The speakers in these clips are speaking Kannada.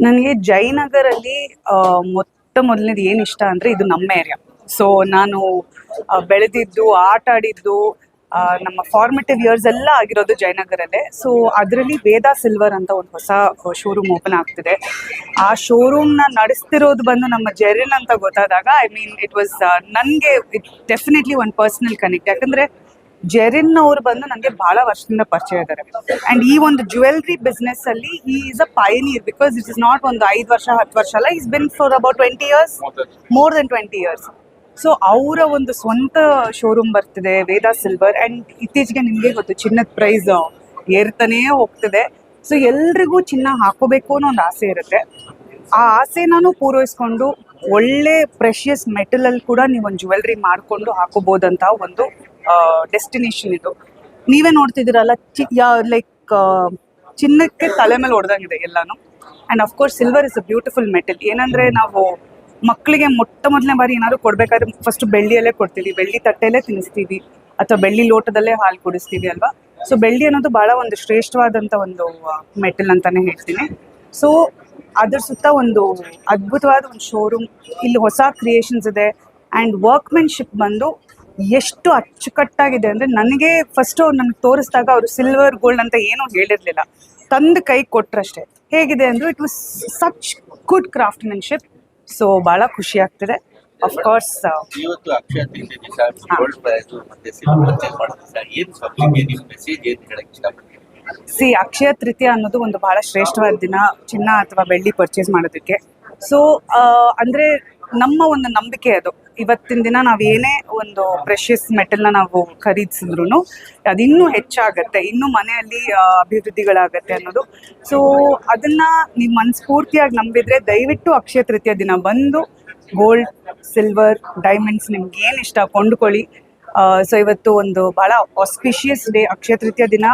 ನನಗೆ ಜಯನಗರಲ್ಲಿ ಮೊಟ್ಟ ಮೊದಲನೇದು ಏನು ಇಷ್ಟ ಅಂದರೆ ಇದು ನಮ್ಮ ಏರಿಯಾ. ಸೊ ನಾನು ಬೆಳೆದಿದ್ದು ಆಟ ಆಡಿದ್ದು ನಮ್ಮ ಫಾರ್ಮೇಟಿವ್ ಇಯರ್ಸ್ ಎಲ್ಲ ಆಗಿರೋದು ಜಯನಗರಲ್ಲೇ. ಸೊ ಅದರಲ್ಲಿ ವೇದಾ ಸಿಲ್ವರ್ ಅಂತ ಒಂದು ಹೊಸ ಶೋರೂಮ್ ಓಪನ್ ಆಗ್ತಿದೆ. ಆ ಶೋರೂಮ್ನ ನಡೆಸ್ತಿರೋದು ಬಂದು ನಮ್ಮ ಜೆರಿನ್ ಅಂತ ಗೊತ್ತಾದಾಗ ಇಟ್ ವಾಸ್ ನನಗೆ ಡೆಫಿನೆಟ್ಲಿ ಒಂದು ಪರ್ಸನಲ್ ಕನೆಕ್ಟ್. ಯಾಕಂದರೆ ಜೆರಿನ್ ಅವರು ಬಂದು ನನಗೆ ಬಹಳ ವರ್ಷದಿಂದ ಪರಿಚಯ ಇದ್ದಾರೆ. ಆ್ಯಂಡ್ ಈ ಒಂದು ಜ್ಯುವೆಲ್ರಿ ಬಿಸ್ನೆಸ್ ಅಲ್ಲಿ he is a pioneer because it is not ಒಂದು 5 ವರ್ಷ 10 ವರ್ಷ ಅಲ್ಲ, is been for about 20 years, more than 20 years. So ಅವರ ಒಂದು ಸ್ವಂತ ಶೋರೂಮ್ ಬರ್ತಿದೆ ವೇದಾ ಸಿಲ್ವರ್. ಆ್ಯಂಡ್ ಇತ್ತೀಚೆಗೆ ನಿಮಗೆ ಗೊತ್ತು ಚಿನ್ನದ ಪ್ರೈಸ್ ಏರ್ತಾನೇ ಹೋಗ್ತಿದೆ. ಸೊ ಎಲ್ರಿಗೂ ಚಿನ್ನ ಹಾಕೋಬೇಕು ಅನ್ನೋ ಒಂದು ಆಸೆ ಇರುತ್ತೆ. ಆ ಆಸೆನಾನು ಪೂರೈಸ್ಕೊಂಡು ಒಳ್ಳೆ ಪ್ರೆಷಿಯಸ್ ಮೆಟಲಲ್ಲಿ ಕೂಡ ನೀವು ಒಂದು ಜ್ಯುವೆಲ್ರಿ ಮಾಡಿಕೊಂಡು ಹಾಕೋಬೋದಂತ ಒಂದು ಡೆಸ್ಟಿನೇಷನ್ ಇದು. ನೀವೇ ನೋಡ್ತಿದ್ದೀರಲ್ಲ, ಲೈಕ್ ಚಿನ್ನಕ್ಕೆ ತಲೆ ಮೇಲೆ ಹೊಡೆದಂಗಿದೆ ಎಲ್ಲಾನು. And of course silver is a beautiful metal. ಏನಂದರೆ ನಾವು ಮಕ್ಕಳಿಗೆ ಮೊದಲನೇ ಬಾರಿ ಏನಾದ್ರು ಕೊಡಬೇಕಾದ್ರೆ ಫಸ್ಟ್ ಬೆಳ್ಳಿಯಲ್ಲೇ ಕೊಡ್ತೀವಿ, ಬೆಳ್ಳಿ ತಟ್ಟೆಯಲ್ಲೇ ತಿನ್ನಿಸ್ತೀವಿ ಅಥವಾ ಬೆಳ್ಳಿ ಲೋಟದಲ್ಲೇ ಹಾಲು ಕುಡಿಸ್ತೀವಿ ಅಲ್ವಾ. ಸೊ ಬೆಳ್ಳಿ ಅನ್ನೋದು ಭಾಳ ಒಂದು ಶ್ರೇಷ್ಠವಾದಂಥ ಒಂದು ಮೆಟಲ್ ಅಂತಲೇ ಹೇಳ್ತೀನಿ. ಸೊ ಅದ್ರ ಸುತ್ತ ಒಂದು ಅದ್ಭುತವಾದ ಒಂದು ಶೋರೂಮ್, ಇಲ್ಲಿ ಹೊಸ ಕ್ರಿಯೇಷನ್ಸ್ ಇದೆ. ಆ್ಯಂಡ್ ವರ್ಕ್ಮೆನ್ಶಿಪ್ ಬಂದು ಎಷ್ಟು ಅಚ್ಚುಕಟ್ಟಾಗಿದೆ ಅಂದರೆ ನನಗೆ ಫಸ್ಟು ಅವ್ರು ನನಗೆ ತೋರಿಸಿದಾಗ ಅವರು ಸಿಲ್ವರ್ ಗೋಲ್ಡ್ ಅಂತ ಏನೂ ಹೇಳಿರಲಿಲ್ಲ, ತಂದು ಕೈ ಕೊಟ್ಟರಷ್ಟೇ. ಹೇಗಿದೆ ಅಂದರೆ it was such good craftsmanship. So ಭಾಳ ಖುಷಿ ಆಗ್ತಿದೆ. ಅಫ್ಕೋರ್ಸ್ ಇವತ್ತು ಅಕ್ಷಯ ತೃತೀಯ ದಿವಸ ಗೋಲ್ಡ್ ಪ್ರೈಸ್ ಮತ್ತೆ ಸಿಲ್ವರ್ ಪರ್ಚೇಸ್ ಮಾಡೋದ್ರಿಂದ ಏನು ಪಬ್ಲಿಕ್ಗೆ ನೀವು ಮೆಸೇಜ್ ಏನು ಹೇಳಕ್ಕೆ ಇಷ್ಟಪಡ್ತೀವಿ? ಅಕ್ಷಯ ತೃತೀಯ ಅನ್ನೋದು ಒಂದು ಬಹಳ ಶ್ರೇಷ್ಠವಾದ ದಿನ ಚಿನ್ನ ಅಥವಾ ಬೆಳ್ಳಿ ಪರ್ಚೇಸ್ ಮಾಡೋದಕ್ಕೆ. ಸೊ ಅಂದರೆ ನಮ್ಮ ಒಂದು ನಂಬಿಕೆ ಅದು. ಇವತ್ತಿನ ದಿನ ನಾವು ಏನೇ ಒಂದು ಪ್ರೆಷಿಯಸ್ ಮೆಟಲ್ನ ನಾವು ಖರೀದಿಸಿದ್ರು ಅದಿನ್ನೂ ಹೆಚ್ಚಾಗತ್ತೆ, ಇನ್ನೂ ಮನೆಯಲ್ಲಿ ಅಭಿವೃದ್ಧಿಗಳಾಗತ್ತೆ ಅನ್ನೋದು. ಸೊ ಅದನ್ನು ನೀವು ಮನಸ್ಫೂರ್ತಿಯಾಗಿ ನಂಬಿದರೆ ದಯವಿಟ್ಟು ಅಕ್ಷಯ ತೃತೀಯ ದಿನ ಬಂದು ಗೋಲ್ಡ್, ಸಿಲ್ವರ್, ಡೈಮಂಡ್ಸ್ ನಿಮ್ಗೆ ಏನು ಇಷ್ಟ ಕೊಂಡುಕೊಳ್ಳಿ. ಸೊ ಇವತ್ತು ಒಂದು ಭಾಳ ಆಸ್ಪಿಷಿಯಸ್ ಡೇ. ಅಕ್ಷಯ ತೃತೀಯ ದಿನ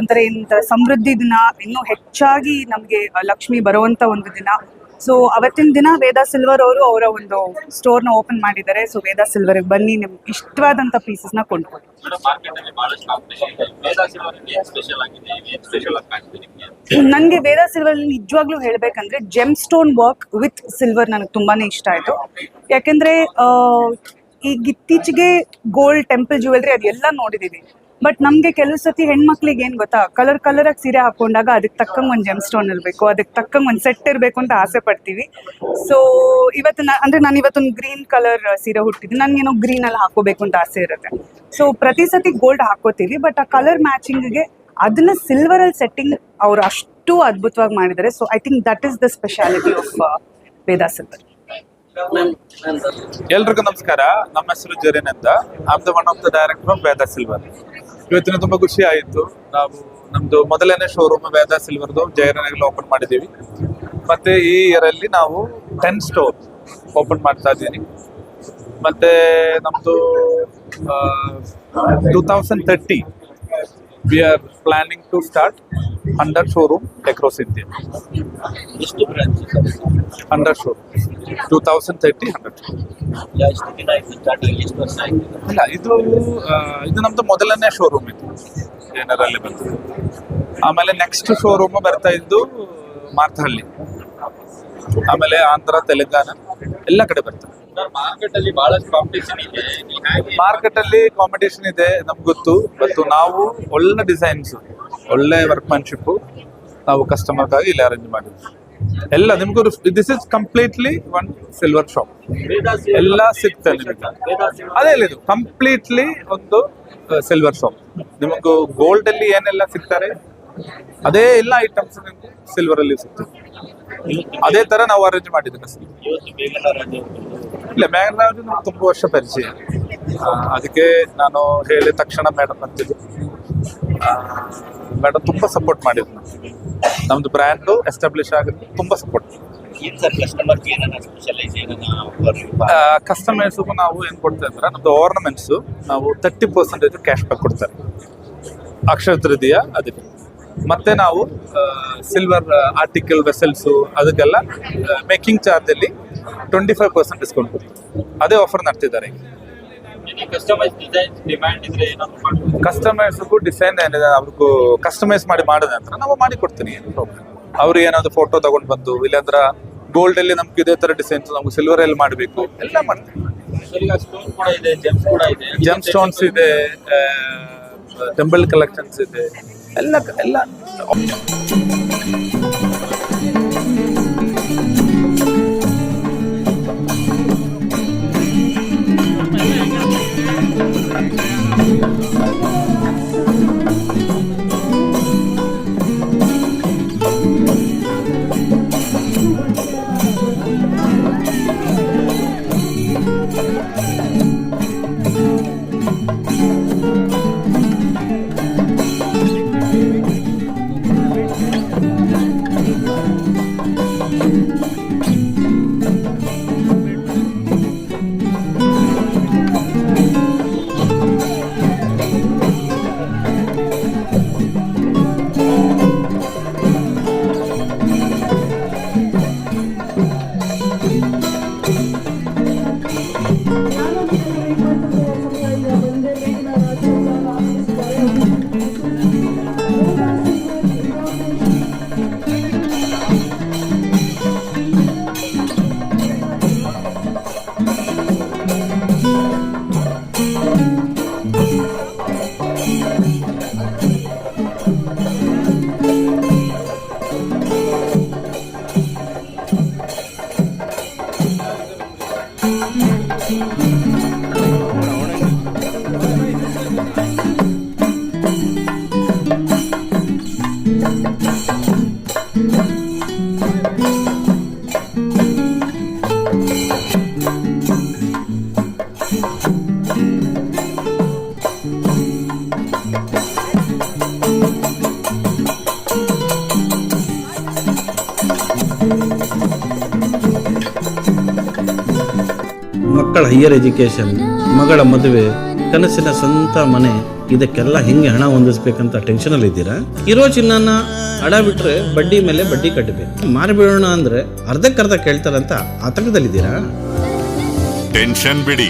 ಒಂಥರ ಸಮೃದ್ಧಿ ದಿನ, ಇನ್ನೂ ಹೆಚ್ಚಾಗಿ ನಮಗೆ ಲಕ್ಷ್ಮಿ ಬರುವಂಥ ಒಂದು ದಿನ. ಸೊ ಅವತ್ತಿನ ದಿನ ವೇದಾ ಸಿಲ್ವರ್ ಅವರು ಅವರ ಒಂದು ಸ್ಟೋರ್ನ ಓಪನ್ ಮಾಡಿದ್ದಾರೆ. ಸೊ ವೇದಾ ಸಿಲ್ವರ್ಗೆ ಬನ್ನಿ, ನಿಮ್ಗೆ ಇಷ್ಟವಾದಂಥ ಪೀಸಸ್ನ ಕೊಂಡ್ಕೊಳ್ಳಿ. ನನಗೆ ವೇದಾ ಸಿಲ್ವರ್ ನಿಜವಾಗ್ಲೂ ಹೇಳಬೇಕಂದ್ರೆ GeM stone work with silver ನನಗೆ ತುಂಬಾ ಇಷ್ಟ ಆಯಿತು. ಯಾಕೆಂದರೆ ಈಗ ಇತ್ತೀಚೆಗೆ ಗೋಲ್ಡ್, ಟೆಂಪಲ್ ಜ್ಯುವೆಲ್ರಿ ಅದೆಲ್ಲ ನೋಡಿದ್ದೀವಿ. ಬಟ್ ನಮಗೆ ಕೆಲವು ಸತಿ ಹೆಣ್ಮಕ್ಳಿಗೆ ಏನು ಗೊತ್ತಾ, ಕಲರಾಗಿ ಸೀರೆ ಹಾಕೊಂಡಾಗ ಅದಕ್ಕೆ ತಕ್ಕಂಗೆ ಒಂದು ಜೆಮ್ ಸ್ಟೋನ್ ಇರಬೇಕು, ಅದಕ್ಕೆ ತಕ್ಕಂಗೆ ಒಂದು ಸೆಟ್ ಇರಬೇಕು ಅಂತ ಆಸೆ ಪಡ್ತೀವಿ. ಸೊ ಇವತ್ತು ನಾನು ಇವತ್ತೊಂದು ಗ್ರೀನ್ ಕಲರ್ ಸೀರೆ ಹುಟ್ಟಿದ್ದೀನಿ, ನನಗೇನೋ ಗ್ರೀನಲ್ಲಿ ಹಾಕೋಬೇಕು ಅಂತ ಆಸೆ ಇರುತ್ತೆ. ಸೊ ಪ್ರತಿ ಸತಿ ಗೋಲ್ಡ್ ಹಾಕೋತೀವಿ, ಬಟ್ ಆ ಕಲರ್ ಮ್ಯಾಚಿಂಗ್ಗೆ ಅದನ್ನ ಸಿಲ್ವರಲ್ಲಿ ಸೆಟ್ಟಿಂಗ್ ಅವರು ಅಷ್ಟು ಅದ್ಭುತವಾಗಿ ಮಾಡಿದ್ದಾರೆ. So I think that is the speciality of Veda silver. ಎಲ್ರಿಗೂ ನಮಸ್ಕಾರ. ನಮ್ಮ ಹೆಸರು ಜೆರಿನ್ ಅಂತ. I am the one of the director of Veda silver. ಇವತ್ತಿನ ತುಂಬಾ ಖುಷಿ ಆಯಿತು. ನಾವು ನಮ್ದು ಮೊದಲನೇ ಶೋರೂಮ್ ವೇದಾ ಸಿಲ್ವರ್ದು ಜಯನಗರಲ್ಲಿ ಓಪನ್ ಮಾಡಿದ್ದೀವಿ. ಮತ್ತೆ ಈ ಇಯರ್ ಅಲ್ಲಿ ನಾವು 10 ಸ್ಟೋರ್ ಓಪನ್ ಮಾಡ್ತಾ ಇದ್ದೀನಿ. ಮತ್ತೆ ನಮ್ದು 2030 we are planning to start 100 showroom across India. ಎಷ್ಟು ಬ್ರಾಂಚಸ್? 100 showroom 2030 100. ಎಷ್ಟು ದಿನ ಆಯ್ತು ಸ್ಟಾರ್ಟ್ ಆಗಿ? ಎಷ್ಟು ವರ್ಷ ಆಯ್ತು? ಇಲ್ಲ, ಇದು ನಮ್ದು ಮೊದಲನೇ ಶೋರೂಮ್ ಇದು ಜನರಲ್ಲಿ ಬಂತು. ಆಮೇಲೆ ನೆಕ್ಸ್ಟ್ ಶೋರೂಮ್ ಬರ್ತಾ ಇದ್ದು ಮಾರ್ತಹಳ್ಳಿ, ಆಮೇಲೆ ಆಂಧ್ರ, ತೆಲಂಗಾಣ ಎಲ್ಲ ಕಡೆ ಬರ್ತದೆ. ಮಾರ್ಕೆಟ್ ಅಲ್ಲಿ ಬಹಳಷ್ಟು ಕಾಂಪಿಟೇಷನ್ ಇದೆ. ಮಾರ್ಕೆಟ್ ಅಲ್ಲಿ ಕಾಂಪಿಟೇಷನ್ ಇದೆ ನಮ್ಗೆ ಗೊತ್ತು. ಮತ್ತು ನಾವು ಒಳ್ಳೆ ಡಿಸೈನ್ಸ್, ಒಳ್ಳೆ ವರ್ಕ್ಮನ್ಶಿಪ್ ನಾವು ಕಸ್ಟಮರ್ಗಾಗಿ ಇಲ್ಲಿ ಅರೇಂಜ್ ಮಾಡಿದ್ವಿ. ಎಲ್ಲ ನಿಮ್ಗೂ this is completely one silver shop. ಎಲ್ಲ ಸಿಗ್ತದೆ ನಿಮಗೆ. ಅದೇ ಇದು ಕಂಪ್ಲೀಟ್ಲಿ ಒಂದು ಸಿಲ್ವರ್ ಶಾಪ್. ನಿಮಗೂ ಗೋಲ್ಡ್ ಅಲ್ಲಿ ಏನೆಲ್ಲ ಸಿಗ್ತಾರೆ ಅದೇ ಎಲ್ಲ ಐಟಮ್ಸ್ ನಿಮ್ಗೆ ಸಿಲ್ವರ್ ಅಲ್ಲಿ ಸಿಗ್ತದೆ. ಅದೇ ತರ ನಾವು ಅರೇಂಜ್ ಮಾಡಿದ್ದೀವಿ ಅಷ್ಟೇ. ಇಲ್ಲ, ಮೇಘರಾಜು ನಮ್ಗೆ ತುಂಬ ವರ್ಷ ಪರಿಚಯ. ಅದಕ್ಕೆ ನಾನು ಹೇಳಿದ ತಕ್ಷಣ ಮೇಡಮ್ ಅಂತಿದ್ದು, ಮೇಡಮ್ ತುಂಬ ಸಪೋರ್ಟ್ ಮಾಡಿದ್ರು. ನಮ್ದು ಬ್ರ್ಯಾಂಡು ಎಸ್ಟಾಬ್ಲಿಷ್ ಆಗುತ್ತೆ, ತುಂಬ ಸಪೋರ್ಟ್. ಕಸ್ಟಮರ್ಸ್ಗೂ ನಾವು ಏನು ಕೊಡ್ತೇವೆ ಅಂದ್ರೆ, ನಮ್ದು ಆರ್ನಮೆಂಟ್ಸು ನಾವು 30% ಕ್ಯಾಶ್ ಬ್ಯಾಕ್ ಕೊಡ್ತಾರೆ ಅಕ್ಷಯ ತೃತೀಯ ಅದಕ್ಕೆ. ಮತ್ತೆ ನಾವು ಸಿಲ್ವರ್ ಆರ್ಟಿಕಲ್ ವೆಸಲ್ಸು ಅದಕ್ಕೆಲ್ಲ ಮೇಕಿಂಗ್ ಚಾರ್ಜಲ್ಲಿ 25% ಡಿಸ್ಕೌಂಟ್ ಕೊಡ್ತೀವಿ. ಅದೇ ಆಫರ್ ನಡೆತಿದ್ದಾರೆ. ಕಸ್ಟಮೈಸ್ಗೂ ಡಿಸೈನ್ ಏನಿದೆ ಅವ್ರಿಗೂ ಕಸ್ಟಮೈಸ್ ಮಾಡಿ ಮಾಡೋದಂದ್ರೆ ನಾವು ಮಾಡಿ ಕೊಡ್ತೀನಿ, ಏನು ಪ್ರಾಬ್ಲಮ್. ಅವ್ರಿಗೆ ಏನಾದ್ರು ಫೋಟೋ ತಗೊಂಡು ಬಂದು ಇಲ್ಲಾಂದ್ರೆ ಗೋಲ್ಡ್ ಅಲ್ಲಿ ನಮ್ಗೆ ಇದೇ ತರ ಡಿಸೈನ್ಸ್ ನಮ್ಗೆ ಸಿಲ್ವರ್ ಅಲ್ಲಿ ಮಾಡಬೇಕು ಎಲ್ಲ ಮಾಡ್ತೀವಿ. ಸ್ಟೋನ್ ಕೂಡ ಇದೆ, ಜೆಮ್ಸ್ ಕೂಡ ಇದೆ, ಜೆಮ್ ಸ್ಟೋನ್ಸ್ ಇದೆ, ಟೆಂಪಲ್ ಕಲೆಕ್ಷನ್ಸ್ ಇದೆ, ಎಲ್ಲ ಎಲ್ಲ ಮಕ್ಕಳ ಹೈಯರ್ ಎಜುಕೇಷನ್, ಮಗಳ ಮದುವೆ, ಕನಸಿನ ಸ್ವಂತ ಮನೆ, ಇದಕ್ಕೆಲ್ಲ ಹೆಂಗೆ ಹಣ ಹೊಂದಿಸ್ಬೇಕಂತ ಟೆನ್ಷನಲ್ಲಿ ಇದ್ದೀರಾ? ಇರೋ ಚಿನ್ನನ ಅಡ ಬಿಟ್ರೆ ಬಡ್ಡಿ ಮೇಲೆ ಬಡ್ಡಿ ಕಟ್ಟಬೇಕು, ಮಾರಿಬಿಡೋಣ ಅಂದ್ರೆ ಅರ್ಧಕ್ಕರ್ಧ ಕೇಳ್ತಾರಂತ ಆತಂಕದಲ್ಲಿದ್ದೀರಾ? ಟೆನ್ಷನ್ ಬಿಡಿ,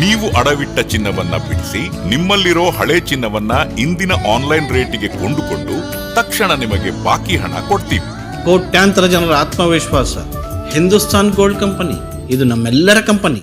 ನೀವು ಅಡವಿಟ್ಟ ಚಿನ್ನವನ್ನ ಬಿಡಿಸಿ ನಿಮ್ಮಲ್ಲಿರೋ ಹಳೆ ಚಿನ್ನವನ್ನ ಇಂದಿನ ಆನ್ಲೈನ್ ರೇಟಿಗೆ ಕೊಂಡುಕೊಂಡು ತಕ್ಷಣ ನಿಮಗೆ ಬಾಕಿ ಹಣ ಕೊಡ್ತೀವಿ. ಕೋಟ್ಯಾಂತರ ಜನರ ಆತ್ಮವಿಶ್ವಾಸ ಹಿಂದೂಸ್ತಾನ್ ಗೋಲ್ಡ್ ಕಂಪನಿ, ಇದು ನಮ್ಮೆಲ್ಲರ ಕಂಪನಿ.